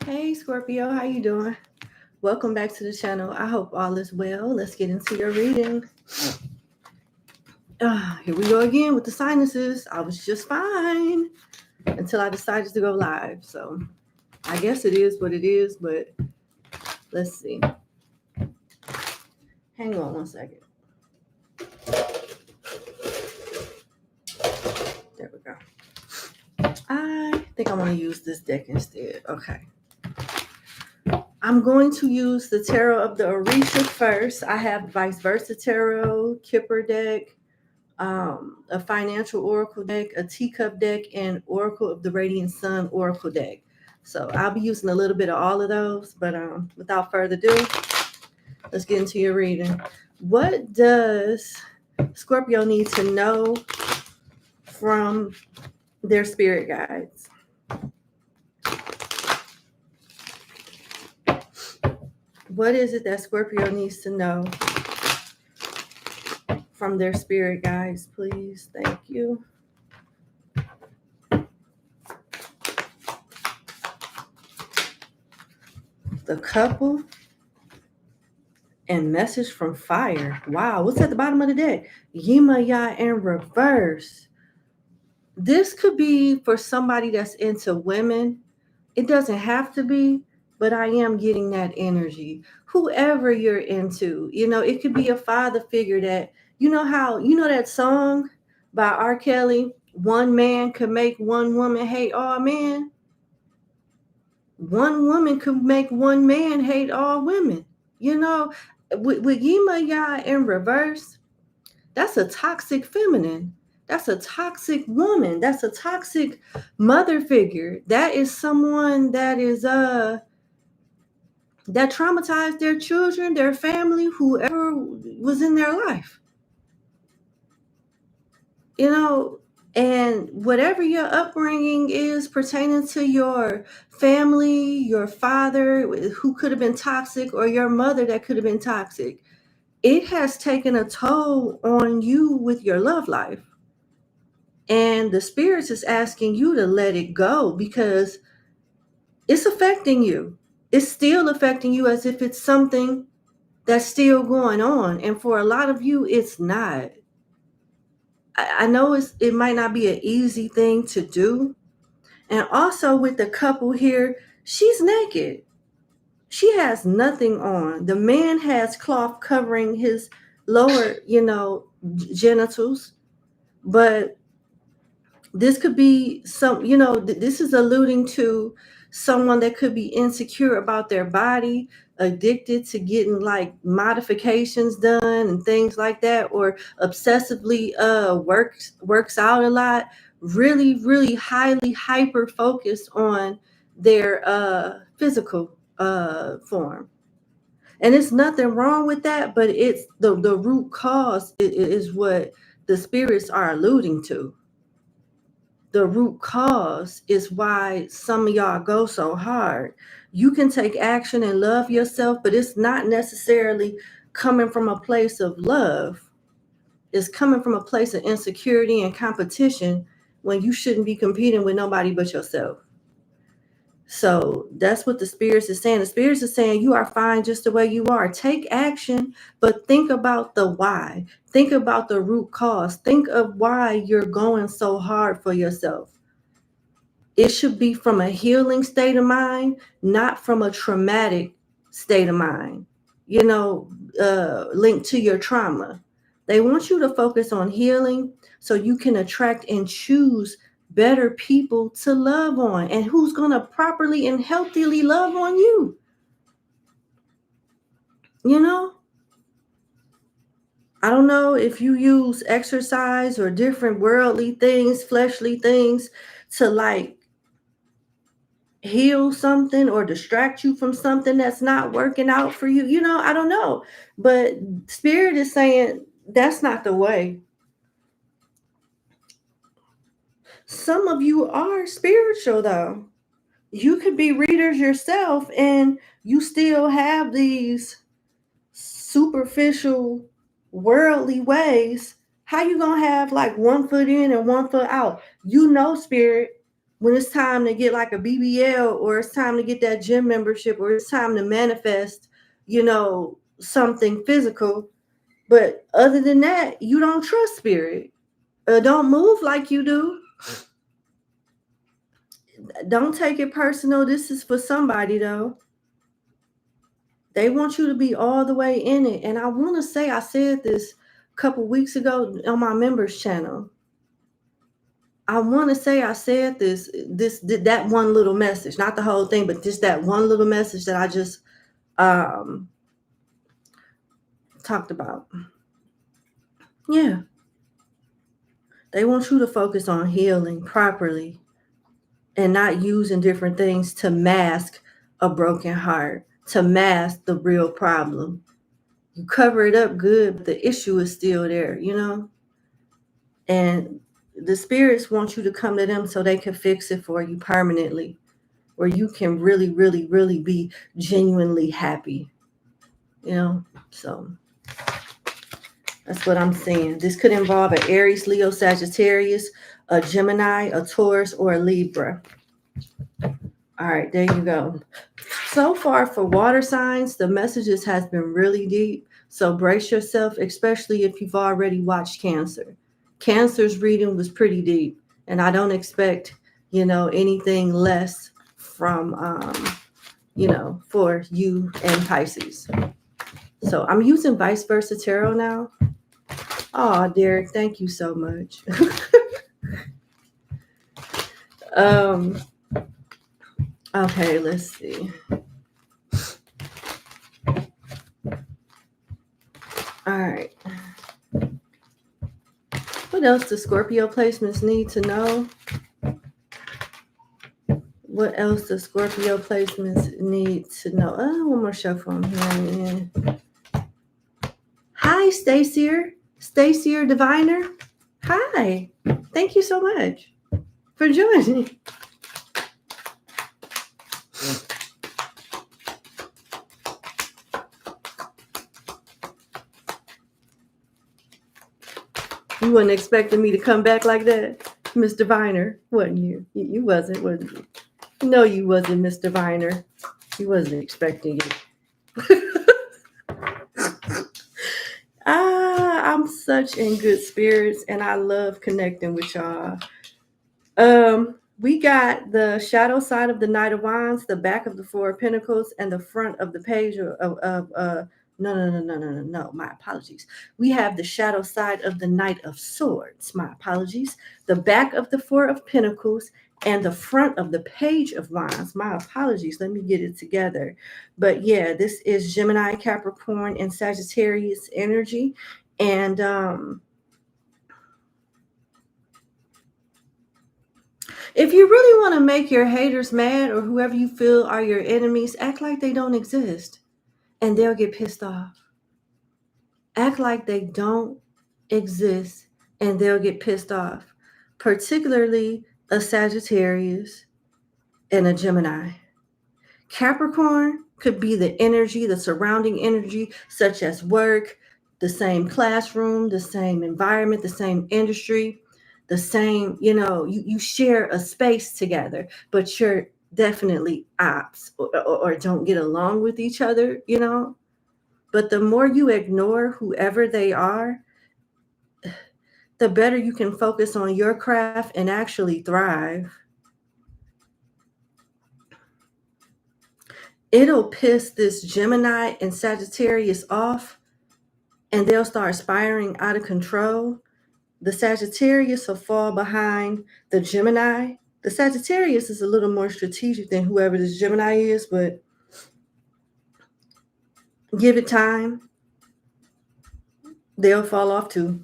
Hey Scorpio, how you doing? Welcome back to the channel. I hope all is well. Let's get into your reading. Here we go again with the sinuses. I was just fine until I decided to go live. So I guess it is what it is, but let's see. Hang on one second. There we go. I think I want to use this deck instead. Okay. I'm going to use the tarot of the Orisha first. I have vice versa tarot, Kipper deck, a financial oracle deck, a teacup deck, and Oracle of the Radiant Sun oracle deck. So I'll be using a little bit of all of those, but without further ado, let's get into your reading. What does Scorpio need to know from their spirit guides? What is it that Scorpio needs to know from their spirit guides, please? Thank you. The Couple and Message from Fire. Wow, what's at the bottom of the deck? Yimaya in reverse. This could be for somebody that's into women. It doesn't have to be, but I am getting that energy. Whoever you're into, it could be a father figure that, that song by R. Kelly, one man could make one woman hate all men. One woman could make one man hate all women. With Yimaya in reverse, that's a toxic feminine. That's a toxic woman. That's a toxic mother figure. That is someone that is that traumatized their children, their family, whoever was in their life. And whatever your upbringing is pertaining to your family, your father who could have been toxic, or your mother that could have been toxic, it has taken a toll on you with your love life. And the spirits is asking you to let it go because it's affecting you. It's still affecting you as if it's something that's still going on. And for a lot of you, it's not. I know it might not be an easy thing to do. And also with the couple here, she's naked. She has nothing on. The man has cloth covering his lower, genitals. But this could be this is alluding to someone that could be insecure about their body, addicted to getting like modifications done and things like that, or obsessively works out a lot, really, really highly hyper focused on their physical form. And it's nothing wrong with that, but it's the root cause is what the spirits are alluding to. The root cause is why some of y'all go so hard. You can take action and love yourself, but it's not necessarily coming from a place of love. It's coming from a place of insecurity and competition when you shouldn't be competing with nobody but yourself. So that's what the spirits is saying. The spirits is saying you are fine just the way you are. Take action, but think about the why. Think about the root cause. Think of why you're going so hard for yourself. It should be from a healing state of mind, not from a traumatic state of mind, linked to your trauma. They want you to focus on healing so you can attract and choose better people to love on, and who's going to properly and healthily love on you. I don't know if you use exercise or different worldly things, fleshly things to like heal something or distract you from something that's not working out for you. I don't know. But Spirit is saying that's not the way. Some of you are spiritual, though. You could be readers yourself and you still have these superficial worldly ways. How you gonna have like one foot in and one foot out? Spirit, when it's time to get like a BBL, or it's time to get that gym membership, or it's time to manifest, something physical. But other than that, you don't trust spirit. Don't move like you do. Don't take it personal. This is for somebody, though. They want you to be all the way in it. And I want to say I said this a couple weeks ago on my members channel. I want to say I said that one little message, not the whole thing, but just that one little message that I just talked about. Yeah. They want you to focus on healing properly and not using different things to mask a broken heart, to mask the real problem. You cover it up good, but the issue is still there, And the spirits want you to come to them so they can fix it for you permanently, where you can really, really, really be genuinely happy, So that's what I'm saying. This could involve an Aries, Leo, Sagittarius, a Gemini, a Taurus, or a Libra. All right, there you go. So far for water signs, the messages has been really deep. So brace yourself, especially if you've already watched Cancer. Cancer's reading was pretty deep, and I don't expect, anything less from, for you and Pisces. So I'm using Vice Versa Tarot now. Oh, Derek, thank you so much. Okay, let's see. All right. What else do Scorpio placements need to know? What else do Scorpio placements need to know? One more shuffle I'm hearing. Hi, Stacier Diviner. Hi. Thank you so much for joining. You wasn't expecting me to come back like that, Miss Diviner, wasn't you? You wasn't you? No, you wasn't, Miss Diviner. You wasn't expecting it. I'm such in good spirits, and I love connecting with y'all. We got the shadow side of the Knight of Wands, the back of the Four of Pentacles, and the front of the page No, my apologies. We have the shadow side of the Knight of Swords, my apologies. The back of the Four of Pentacles and the front of the Page of Wands, my apologies. Let me get it together. But yeah, this is Gemini, Capricorn, and Sagittarius energy. And if you really want to make your haters mad, or whoever you feel are your enemies, act like they don't exist and they'll get pissed off. Act like they don't exist and they'll get pissed off. Particularly a Sagittarius and a Gemini. Capricorn could be the energy, the surrounding energy, such as work, the same classroom, the same environment, the same industry, the same, you share a space together, but you're definitely ops or don't get along with each other, But the more you ignore whoever they are, the better you can focus on your craft and actually thrive. It'll piss this Gemini and Sagittarius off, and they'll start spiraling out of control. The Sagittarius will fall behind the Gemini. The Sagittarius is a little more strategic than whoever this Gemini is, but give it time. They'll fall off too.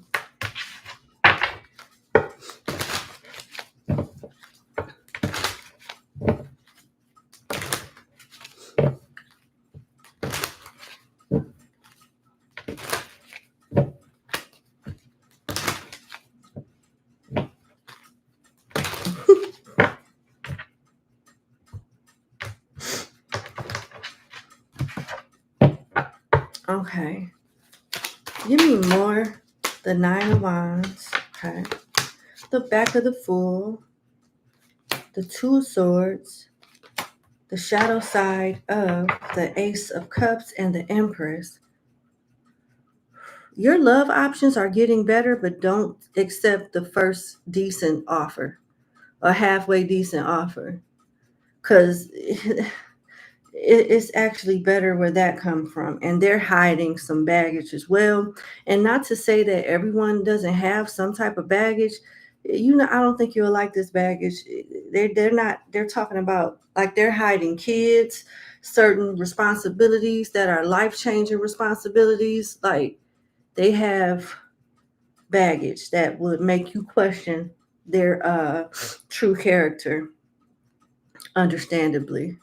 Okay. Give me more. The Nine of Wands. Okay. The back of the Fool. the Two of Swords, the shadow side of the Ace of Cups, and the Empress. Your love options are getting better, but don't accept the first decent offer, a halfway decent offer, because it's actually better where that come from. And they're hiding some baggage as well. And not to say that everyone doesn't have some type of baggage. You know, I don't think you'll like this baggage. They're talking about like they're hiding kids, certain responsibilities that are life-changing responsibilities. Like they have baggage that would make you question their true character, understandably.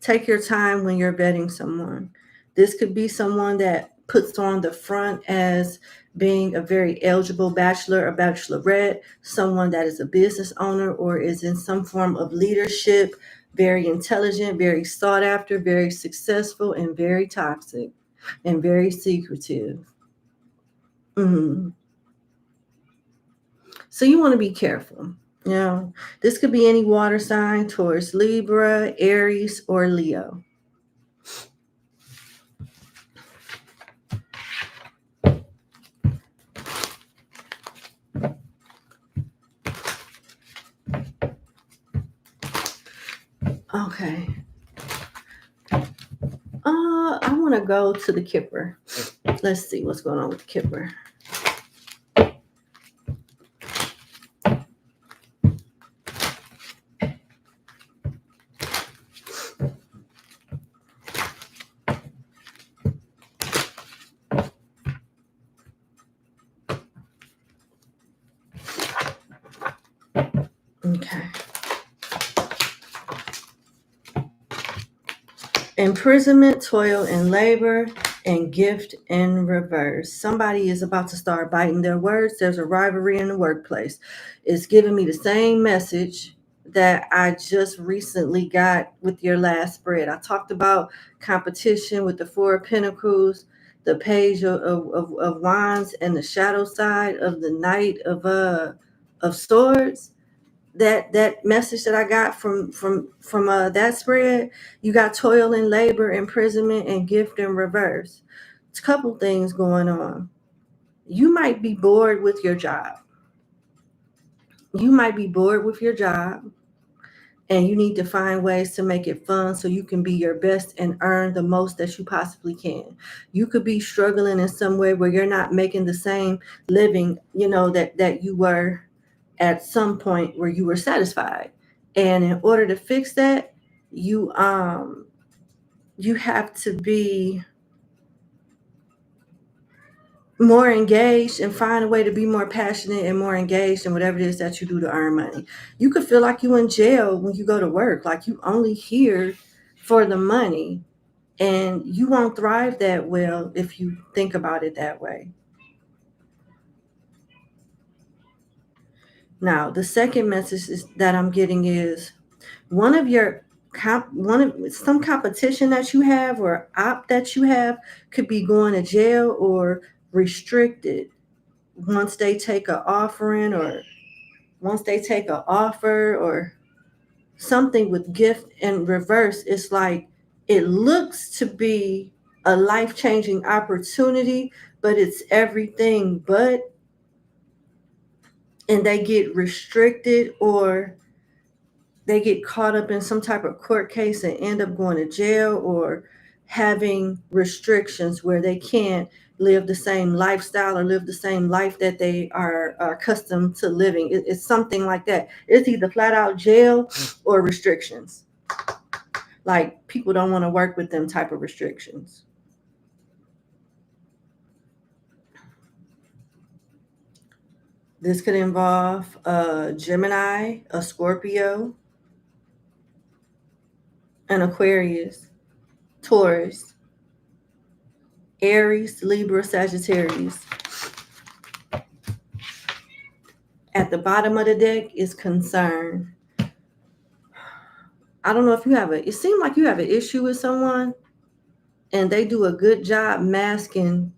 Take your time when you're vetting someone. This could be someone that puts on the front as being a very eligible bachelor or bachelorette, someone that is a business owner or is in some form of leadership, very intelligent, very sought after, very successful, and very toxic and very secretive. So you want to be careful. You know, this could be any water sign: Taurus, Libra, Aries, or Leo. Okay. I want to go to the Kipper. Let's see what's going on with the Kipper. Okay. Imprisonment, toil, and labor, and gift in reverse. Somebody is about to start biting their words. There's a rivalry in the workplace. It's giving me the same message that I just recently got with your last spread. I talked about competition with the Four of Pentacles, the Page of Wands, and the shadow side of the Knight of Swords. That message that I got from that spread, you got toil and labor, imprisonment, and gift in reverse. It's a couple things going on. You might be bored with your job. You might be bored with your job, and you need to find ways to make it fun so you can be your best and earn the most that you possibly can. You could be struggling in some way where you're not making the same living, you know, that you were at some point where you were satisfied. And in order to fix that, you have to be more engaged and find a way to be more passionate and more engaged in whatever it is that you do to earn money. You could feel like you in jail when you go to work, like you only here for the money, and you won't thrive that well if you think about it that way. Now, the second message that I'm getting is one of some competition that you have or op that you have could be going to jail or restricted once they take an offering or once they take an offer or something with gift in reverse. It's like it looks to be a life-changing opportunity, but it's everything but, and they get restricted or they get caught up in some type of court case and end up going to jail or having restrictions where they can't live the same lifestyle or live the same life that they are accustomed to living. It's something like that. It's either flat out jail or restrictions. Like people don't want to work with them type of restrictions. This could involve a Gemini, a Scorpio, an Aquarius, Taurus, Aries, Libra, Sagittarius. At the bottom of the deck is concern. I don't know if you have it seems like you have an issue with someone and they do a good job masking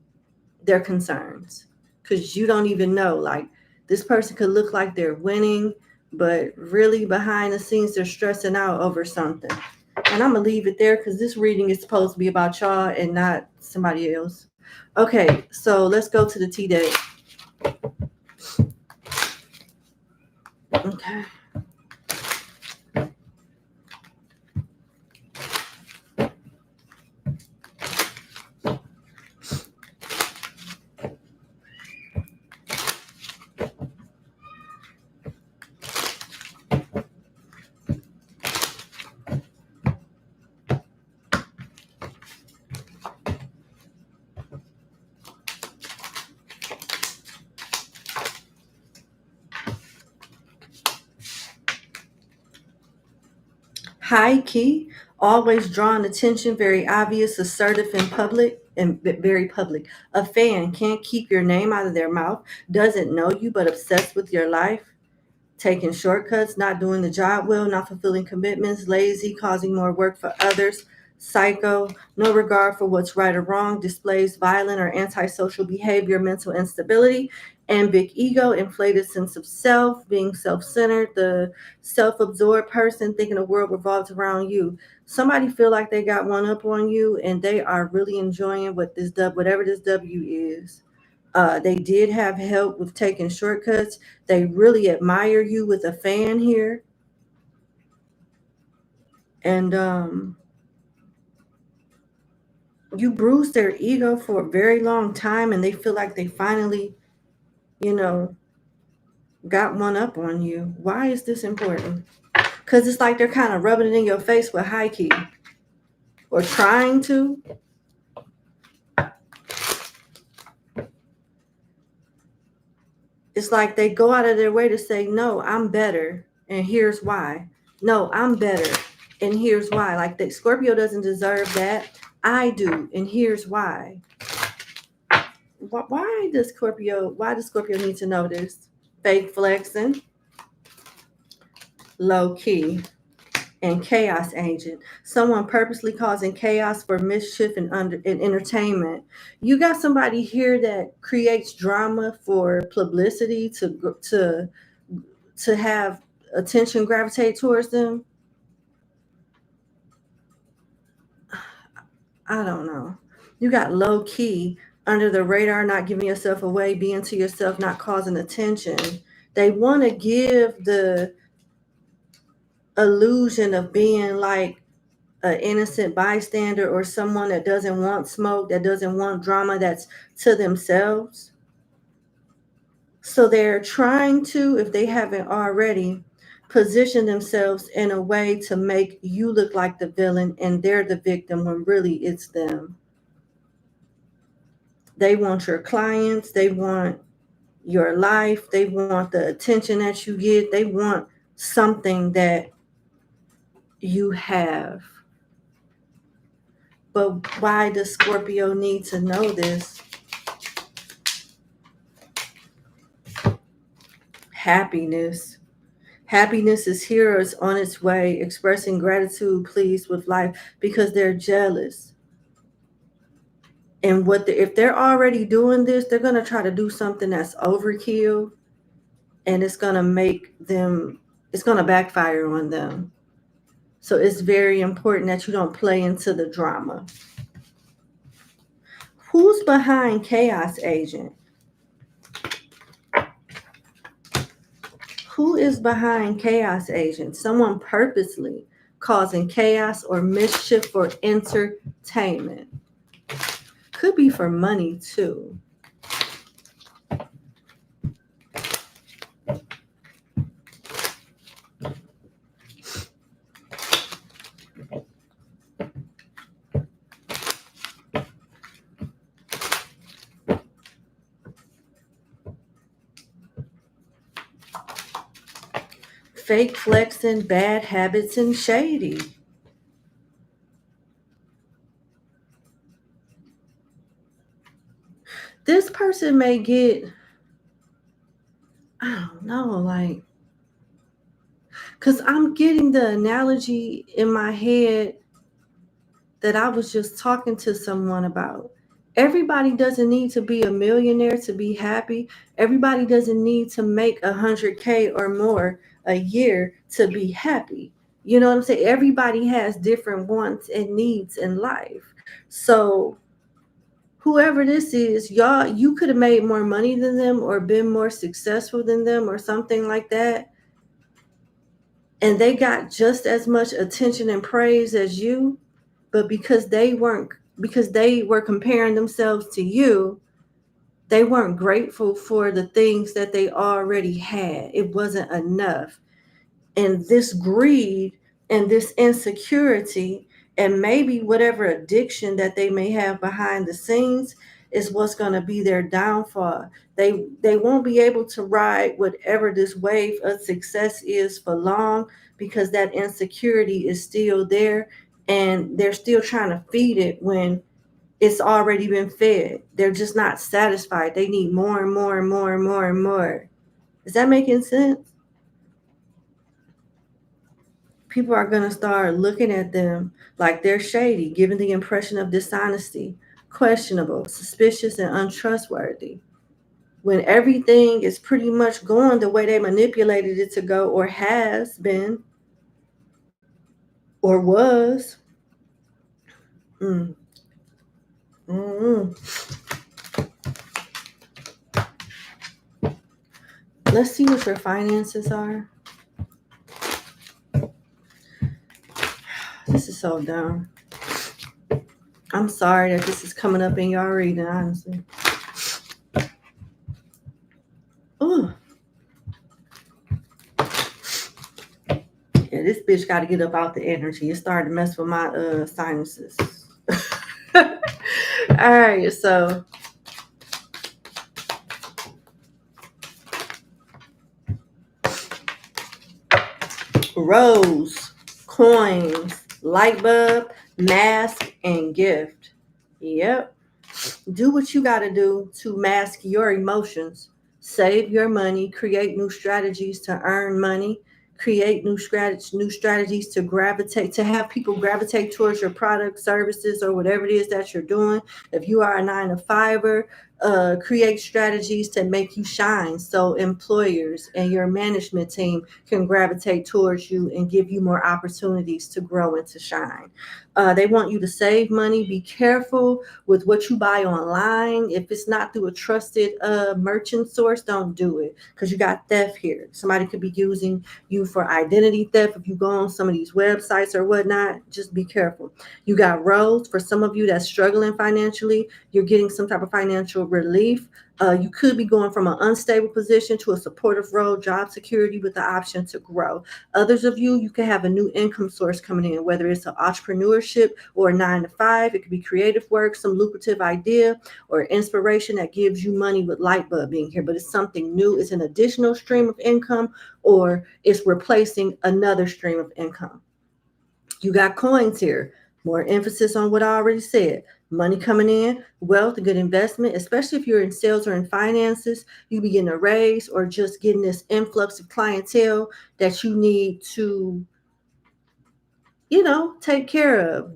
their concerns because you don't even know. Like this person could look like they're winning, but really behind the scenes, they're stressing out over something. And I'm going to leave it there because this reading is supposed to be about y'all and not somebody else. Okay, so let's go to the tea day. Okay. High key, always drawing attention, very obvious, assertive in public, and very public. A fan can't keep your name out of their mouth, doesn't know you, but obsessed with your life. Taking shortcuts, not doing the job well, not fulfilling commitments, lazy, causing more work for others, psycho, no regard for what's right or wrong, displays violent or antisocial behavior, mental instability, and big ego, inflated sense of self, being self-centered, the self-absorbed person thinking the world revolves around you. Somebody feel like they got one up on you and they are really enjoying whatever this W is. They did have help with taking shortcuts. They really admire you with a fan here. And you bruised their ego for a very long time and they feel like they finally, got one up on you. Why is this important? Because it's like they're kind of rubbing it in your face with high key or trying to. It's like they go out of their way to say, no, I'm better, and here's why. No, I'm better, and here's why. Like Scorpio doesn't deserve that. I do, and here's why. Why does Scorpio need to know this? Fake flexing, low key, and chaos agent. Someone purposely causing chaos for mischief and entertainment. You got somebody here that creates drama for publicity to have attention gravitate towards them. I don't know. You got low key, under the radar, not giving yourself away, being to yourself, not causing attention. They want to give the illusion of being like an innocent bystander or someone that doesn't want smoke, that doesn't want drama, that's to themselves. So they're trying to, if they haven't already, position themselves in a way to make you look like the villain and they're the victim when really it's them. They want your clients, they want your life, they want the attention that you get, they want something that you have. But why does Scorpio need to know this? Happiness. Happiness is here, is on its way, expressing gratitude, pleased with life, because they're jealous. And if they're already doing this, they're going to try to do something that's overkill, and it's going to backfire on them. So it's very important that you don't play into the drama. Who's behind Chaos Agent? Who is behind Chaos Agent? Someone purposely causing chaos or mischief for entertainment. Could be for money too. Fake flexing, bad habits, and shady. This person may get, I don't know, like, because I'm getting the analogy in my head that I was just talking to someone about. Everybody doesn't need to be a millionaire to be happy. Everybody doesn't need to make 100K or more. a year to be happy. You know what I'm saying? Everybody has different wants and needs in life. So whoever this is, y'all, you could have made more money than them or been more successful than them or something like that. And they got just as much attention and praise as you, but because they were comparing themselves to you, they weren't grateful for the things that they already had. It wasn't enough. And this greed and this insecurity and maybe whatever addiction that they may have behind the scenes is what's going to be their downfall. They won't be able to ride whatever this wave of success is for long because that insecurity is still there and they're still trying to feed it when it's already been fed. They're just not satisfied. They need more and more and more and more and more. Is that making sense? People are going to start looking at them like they're shady, giving the impression of dishonesty, questionable, suspicious, and untrustworthy. When everything is pretty much going the way they manipulated it to go, or has been, or was. Mm. Let's see what your finances are. This is so dumb. I'm sorry that this is coming up in your reading, honestly. Ooh. Yeah, this bitch got to get up out the energy. It started to mess with my sinuses. All right, so rose, coins, light bulb, mask, and gift. Yep. Do what you got to do to mask your emotions. Save your money, create new strategies to earn money, create new strategies to have people gravitate towards your product, services, or whatever it is that you're doing. If you are a 9-to-5er, create strategies to make you shine so employers and your management team can gravitate towards you and give you more opportunities to grow and to shine. They want you to save money. Be careful with what you buy online. If it's not through a trusted merchant source, don't do it because you got theft here. Somebody could be using you for identity theft. If you go on some of these websites or whatnot, just be careful. You got roles. For some of you that's struggling financially, you're getting some type of financial relief. You could be going from an unstable position to a supportive role, job security with the option to grow. Others of you, you can have a new income source coming in, whether it's an entrepreneurship or a 9-to-5. It could be creative work, some lucrative idea or inspiration that gives you money with light bulb being here, but it's something new. It's an additional stream of income or it's replacing another stream of income. You got coins here. More emphasis on what I already said. Money coming in, wealth, a good investment, especially if you're in sales or in finances, you be getting a raise or just getting this influx of clientele that you need to, take care of.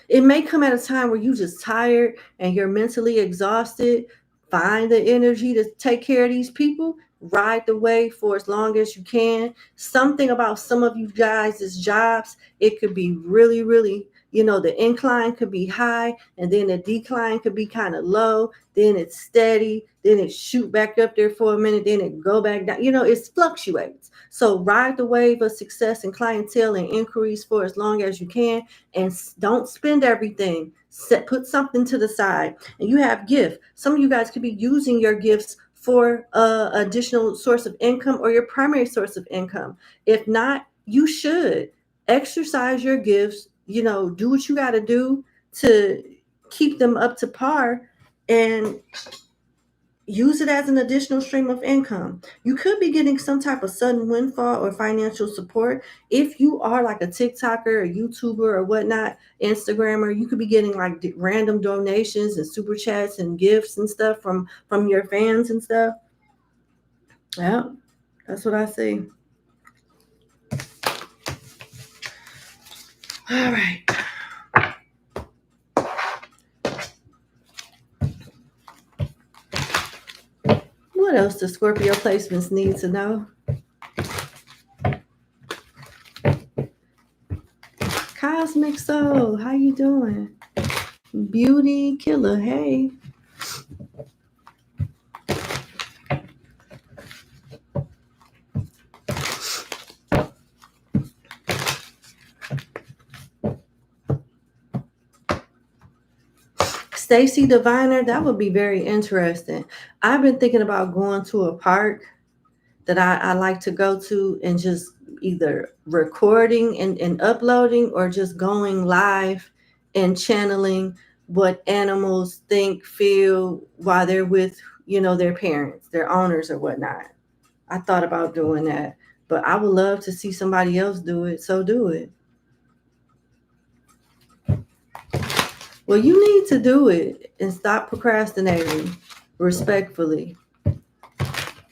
It may come at a time where you just tired and you're mentally exhausted. Find the energy to take care of these people. Ride the wave for as long as you can. Something about some of you guys' jobs, it could be really, really, the incline could be high and then the decline could be kind of low. Then it's steady. Then it shoot back up there for a minute. Then it go back down. It fluctuates. So ride the wave of success and clientele and inquiries for as long as you can. And don't spend everything. Put something to the side. And you have gifts. Some of you guys could be using your gifts for additional source of income or your primary source of income. If not, you should exercise your gifts, do what you got to do to keep them up to par and use it as an additional stream of income. You could be getting some type of sudden windfall or financial support. If you are like a TikToker, a YouTuber or whatnot, Instagrammer, you could be getting like random donations and super chats and gifts and stuff from your fans and stuff. Yeah, that's what I see. All right. What else do Scorpio placements need to know? Cosmic Soul, how you doing? Beauty Killer, hey. Stacy Diviner, that would be very interesting. I've been thinking about going to a park that I like to go to and just either recording and uploading or just going live and channeling what animals think, feel while they're with, their parents, their owners or whatnot. I thought about doing that, but I would love to see somebody else do it. So do it. Well, you need to do it and stop procrastinating respectfully.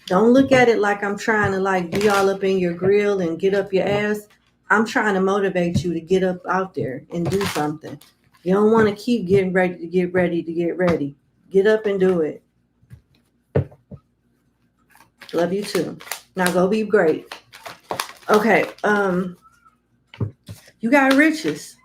Don't look at it like I'm trying to be all up in your grill and get up your ass. I'm trying to motivate you to get up out there and do something. You don't want to keep getting ready to get ready to get ready. Get up and do it. Love you too. Now go be great. Okay, you got riches,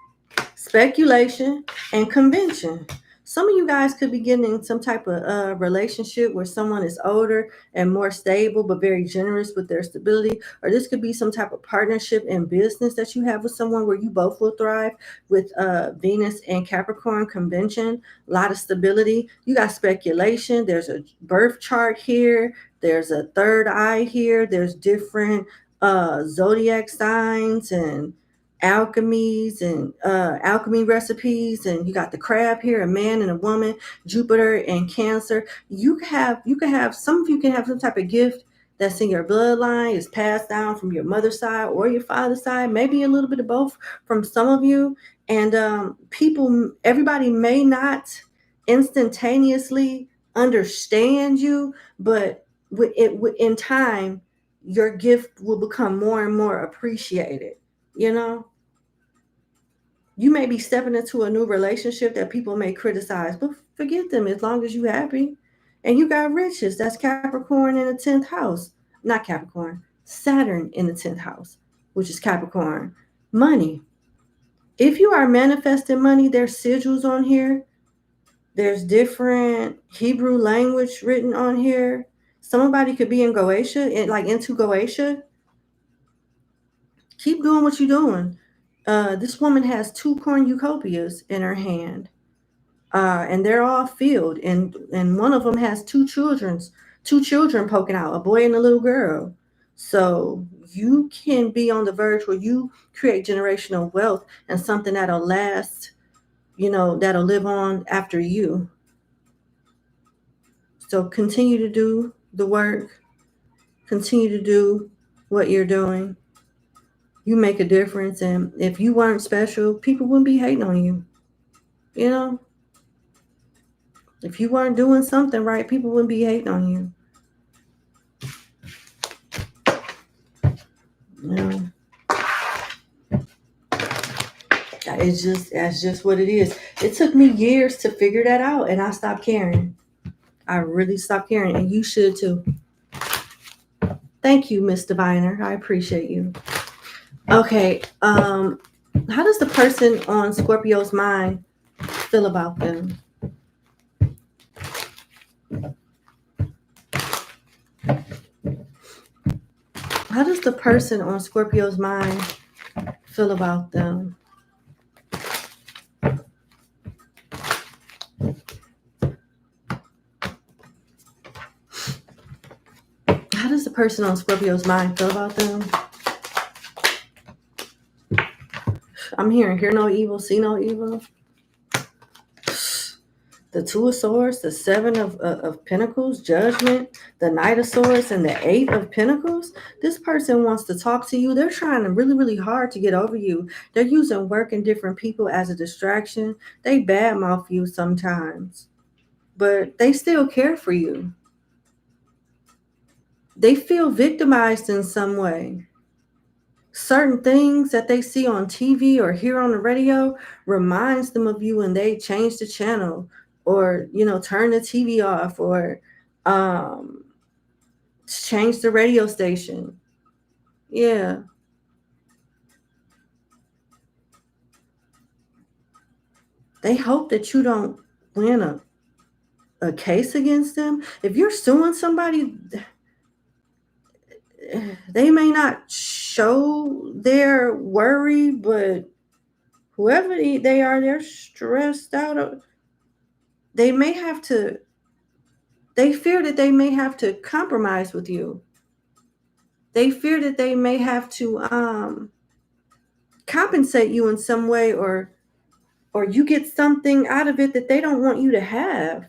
speculation, and convention. Some of you guys could be getting in some type of relationship where someone is older and more stable, but very generous with their stability. Or this could be some type of partnership in business that you have with someone where you both will thrive with Venus and Capricorn convention. A lot of stability. You got speculation. There's a birth chart here. There's a third eye here. There's different zodiac signs and alchemies and alchemy recipes, and you got the crab here, a man and a woman, Jupiter and Cancer. You can have some of you can have some type of gift that's in your bloodline, is passed down from your mother's side or your father's side, maybe a little bit of both from some of you. And everybody may not instantaneously understand you, but in time your gift will become more and more appreciated. You may be stepping into a new relationship that people may criticize, but forget them as long as you're happy. And you got riches. That's Capricorn in the 10th house. Not Capricorn, Saturn in the 10th house, which is Capricorn. Money. If you are manifesting money, there's sigils on here. There's different Hebrew language written on here. Somebody could be in Goetia, into Goetia. Keep doing what you're doing. This woman has 2 cornucopias in her hand, and they're all filled, and one of them has two children poking out, a boy and a little girl. So you can be on the verge where you create generational wealth and something that'll last, that'll live on after you. So continue to do the work, continue to do what you're doing. You make a difference, and if you weren't special, people wouldn't be hating on you. If you weren't doing something right, people wouldn't be hating on you. That's just what it is. It took me years to figure that out, and I stopped caring. I really stopped caring, and you should too. Thank you, Miss Diviner. I appreciate you. Okay, how does the person on Scorpio's mind feel about them? How does the person on Scorpio's mind feel about them? How does the person on Scorpio's mind feel about them? I'm hearing hear no evil, see no evil. The 2 of Swords, the 7 of Pentacles, Judgment, the Knight of Swords, and the 8 of Pentacles. This person wants to talk to you. They're trying really, really hard to get over you. They're using work and different people as a distraction. They badmouth you sometimes, but they still care for you. They feel victimized in some way. Certain things that they see on TV or hear on the radio reminds them of you, and they change the channel or, turn the TV off or change the radio station. Yeah. They hope that you don't win a case against them. If you're suing somebody, they may not show their worry, but whoever they are, they're stressed out. They fear that they may have to compromise with you. They fear that they may have to compensate you in some way, or you get something out of it that they don't want you to have.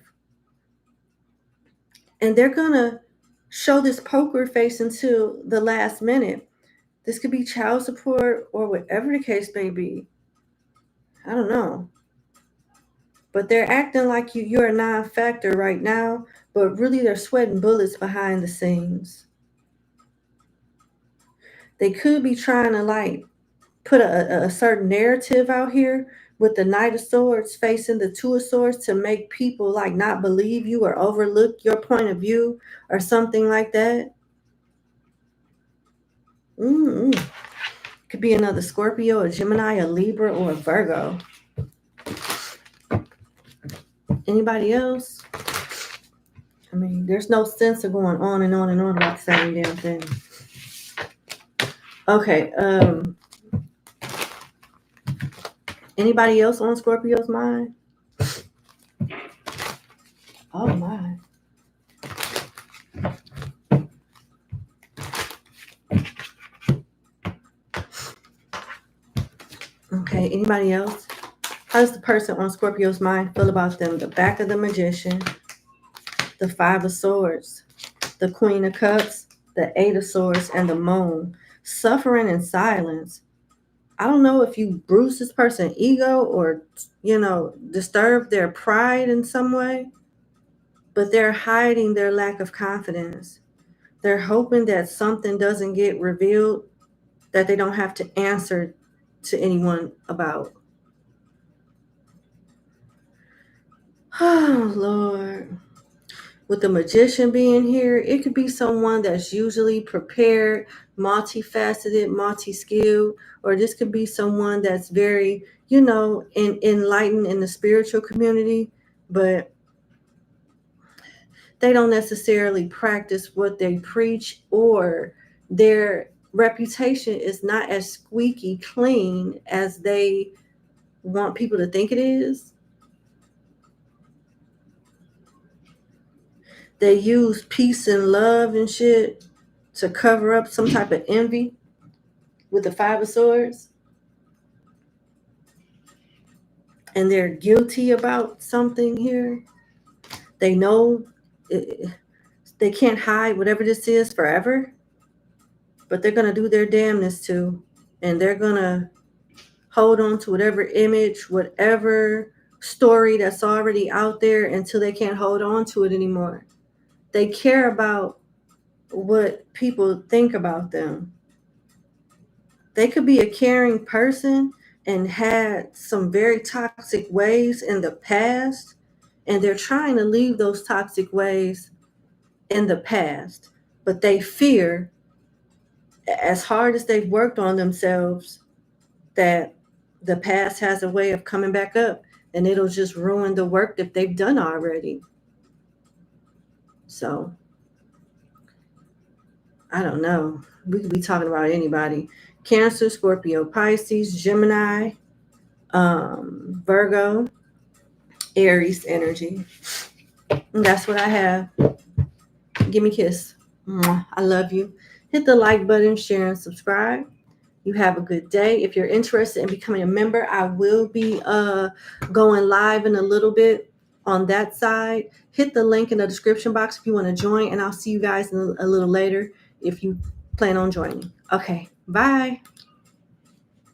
And they're going to show this poker face until the last minute. This could be child support or whatever the case may be. I don't know. But they're acting like you're a non-factor right now, but really they're sweating bullets behind the scenes. They could be trying to like put a certain narrative out here with the Knight of Swords facing the Two of Swords to make people like not believe you or overlook your point of view or something like that. Could be another Scorpio, a Gemini, a Libra, or a Virgo. Anybody else? I mean, there's no sense of going on and on and on about the same damn thing. Okay. Anybody else on Scorpio's mind? Oh my. Okay, anybody else? How does the person on Scorpio's mind feel about them? The back of the Magician, the Five of Swords, the Queen of Cups, the Eight of Swords, and the Moon. Suffering in silence. I don't know if you bruise this person's ego or, disturb their pride in some way, but they're hiding their lack of confidence. They're hoping that something doesn't get revealed that they don't have to answer to anyone about. Oh, Lord. With the Magician being here, it could be someone that's usually prepared, multifaceted, multi-skilled, or this could be someone that's very, enlightened in the spiritual community, but they don't necessarily practice what they preach, or their reputation is not as squeaky clean as they want people to think it is. They use peace and love and shit to cover up some type of envy with the Five of Swords. And they're guilty about something here. They know they can't hide whatever this is forever, but they're going to do their damnness to, and they're going to hold on to whatever image, whatever story that's already out there until they can't hold on to it anymore. They care about what people think about them. They could be a caring person and had some very toxic ways in the past, and they're trying to leave those toxic ways in the past, but they fear, as hard as they've worked on themselves, that the past has a way of coming back up and it'll just ruin the work that they've done already. So I don't know. We could be talking about anybody. Cancer, Scorpio, Pisces, Gemini, Virgo, Aries energy. And that's what I have. Give me a kiss. I love you. Hit the like button, share, and subscribe. You have a good day. If you're interested in becoming a member, I will be going live in a little bit on that side. Hit the link in the description box if you want to join, and I'll see you guys a little later if you plan on joining. Okay, bye.